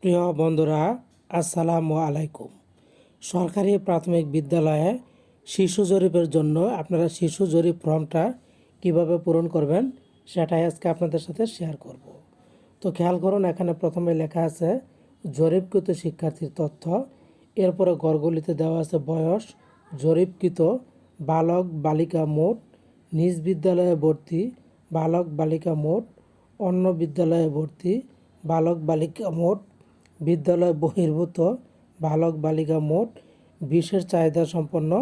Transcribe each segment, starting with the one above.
প্রিয় বন্ধুরা, আসসালামু আলাইকুম। সরকারি প্রাথমিক বিদ্যালয়ে শিশু জরিপের জন্য আপনারা শিশু জরিপ ফর্মটা কিভাবে পূরণ করবেন সেটাই আজকে আপনাদের সাথে শেয়ার করব। তো খেয়াল করুন, এখানে প্রথমে লেখা আছে জরিপকৃত শিক্ষার্থীর তথ্য, এরপরে ঘরগুলিতে দেওয়া আছে বয়স, জরিপকৃত বালক বালিকা মোট, নিজ বিদ্যালয়ে ভর্তি বালক বালিকা মোট, অন্য বিদ্যালয়ে ভর্তি বালক বালিকা মোট, বিদ্যালয় বহির্ভূত বালক বালিকা মোট, বিশেষ চাহিদা সম্পন্ন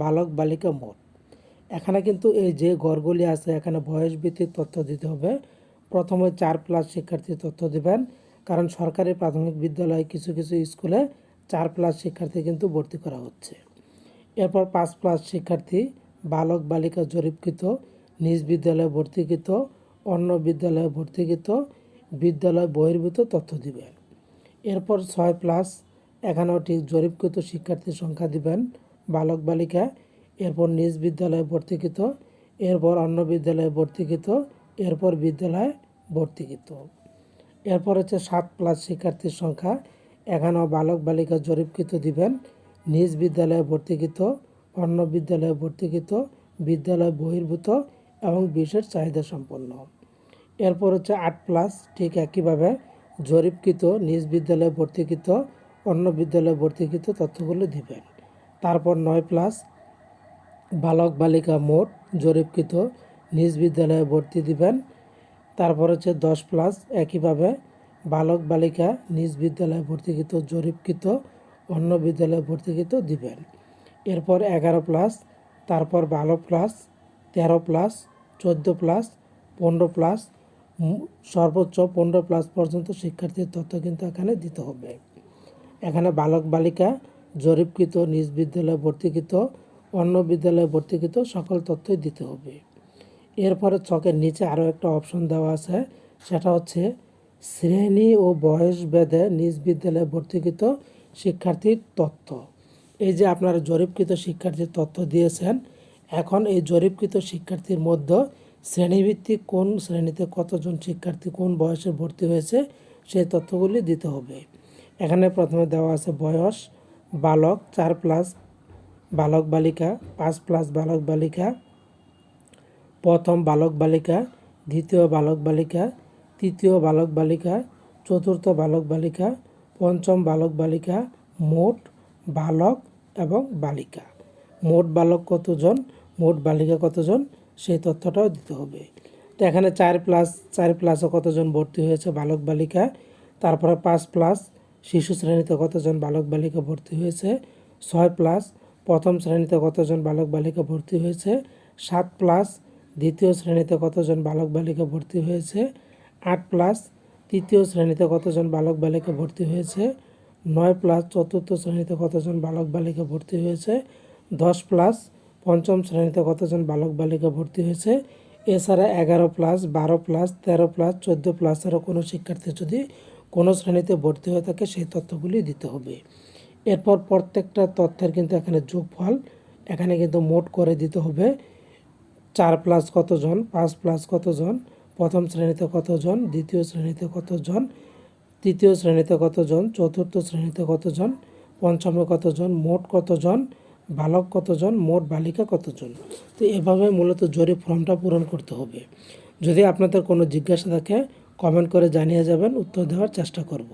বালক বালিকা মোট। এখানে কিন্তু এই যে ঘরগুলি আছে এখানে বয়স ভিত্তিক তথ্য দিতে হবে। প্রথমে 4+ শিক্ষার্থীর তথ্য দিবেন, কারণ সরকারি প্রাথমিক বিদ্যালয়ে কিছু কিছু স্কুলে 4+ শিক্ষার্থী কিন্তু ভর্তি করা হচ্ছে। এরপর 5+ শিক্ষার্থী বালক বালিকা জরিপকৃত, নিজ বিদ্যালয়ে ভর্তিকৃত, অন্য বিদ্যালয়ে ভর্তিকৃত, বিদ্যালয় বহির্ভূত তথ্য দিবেন। এরপর 6+, এখানেও ঠিক জরিপকৃত শিক্ষার্থীর সংখ্যা দিবেন বালক বালিকা, এরপর নিজ বিদ্যালয়ে ভর্তিকৃত, এরপর অন্য বিদ্যালয়ে ভর্তিকৃত, এরপর বিদ্যালয়ে ভর্তিকৃত। এরপর হচ্ছে 7+ শিক্ষার্থীর সংখ্যা, এখানেও বালক বালিকা জরিপকৃত দিবেন, নিজ বিদ্যালয়ে ভর্তিকৃত, অন্য বিদ্যালয়ে ভর্তিকৃত, বিদ্যালয় বহির্ভূত এবং বিশেষ চাহিদা সম্পন্ন। এরপর হচ্ছে 8+, ঠিক একইভাবে জরিপকৃত, নিজ বিদ্যালয়ে ভর্তিকৃত, অন্য বিদ্যালয়ে ভর্তিকৃত তথ্যগুলো দিবেন। তারপর 9+, বালক বালিকা মোট জরিপকৃত, নিজ বিদ্যালয়ে ভর্তি দিবেন। তারপর হচ্ছে 10+, একইভাবে বালক বালিকা নিজ বিদ্যালয়ে ভর্তিকৃত, জরিপকৃত, অন্য বিদ্যালয়ে ভর্তিকৃত দিবেন। এরপর 11+, তারপর 12+, 13+, 14+, 15+, সর্বোচ্চ 15+ পর্যন্ত শিক্ষার্থীর তথ্য কিন্তু এখানে দিতে হবে। এখানে বালক বালিকা জরিপকৃত, নিজ বিদ্যালয়ে ভর্তিকৃত, অন্য বিদ্যালয়ে ভর্তিকৃত সকল তথ্যই দিতে হবে। এরপরে ছকের নিচে আরও একটা অপশন দেওয়া আছে, সেটা হচ্ছে শ্রেণী ও বয়স ভেদে নিজ বিদ্যালয়ে ভর্তিকৃত শিক্ষার্থীর তথ্য। এই যে আপনারা জরিপকৃত শিক্ষার্থীর তথ্য দিয়েছেন, এখন এই জরিপকৃত শিক্ষার্থীর মধ্যে শ্রেণীভিত্তিক কোন শ্রেণীতে কতজন শিক্ষার্থী কোন বয়সে ভর্তি হয়েছে সেই তথ্যগুলি দিতে হবে। এখানে প্রথমে দেওয়া আছে বয়স বালক 4+ বালক বালিকা, 5+ বালক বালিকা, প্রথম বালক বালিকা, দ্বিতীয় বালক বালিকা, তৃতীয় বালক বালিকা, চতুর্থ বালক বালিকা, পঞ্চম বালক বালিকা, মোট বালক এবং বালিকা। মোট বালক কতজন, মোট বালিকা কতজন সেই তথ্যটাও দিতে হবে। তো এখানে 4+ও কতজন ভর্তি হয়েছে বালক বালিকা, তারপরে 5+ শিশু শ্রেণীতে কতজন বালক বালিকা ভর্তি হয়েছে, 6+ প্রথম শ্রেণীতে কতজন বালক বালিকা ভর্তি হয়েছে, 7+ দ্বিতীয় শ্রেণীতে কতজন বালক বালিকা ভর্তি হয়েছে, 8+ তৃতীয় শ্রেণীতে কতজন বালক বালিকা ভর্তি হয়েছে, 9+ চতুর্থ শ্রেণীতে কতজন বালক বালিকা ভর্তি হয়েছে, 10+ পঞ্চম শ্রেণীতে কতজন বালক বালিকা ভর্তি হয়েছে। এছাড়া 11+, 12+, 13+, 14+এরও কোনো শিক্ষার্থী যদি কোনো শ্রেণীতে ভর্তি হয়ে থাকে সেই তথ্যগুলি দিতে হবে। এরপর প্রত্যেকটা তথ্যের কিন্তু এখানে যোগফল এখানে কিন্তু মোট করে দিতে হবে। 4+ কতজন, 5+ কতজন, প্রথম শ্রেণীতে কতজন, দ্বিতীয় শ্রেণীতে কতজন, তৃতীয় শ্রেণীতে কতজন, চতুর্থ শ্রেণীতে কতজন, পঞ্চমে কতজন, মোট কতজন, বালক কতজন, মোট বালিকা কতজন। তো এভাবে মূলত জরিপ ফর্মটা পূরণ করতে হবে। যদি আপনাদের কোনো জিজ্ঞাসা থাকে কমেন্ট করে জানিয়ে যাবেন, উত্তর দেওয়ার চেষ্টা করব।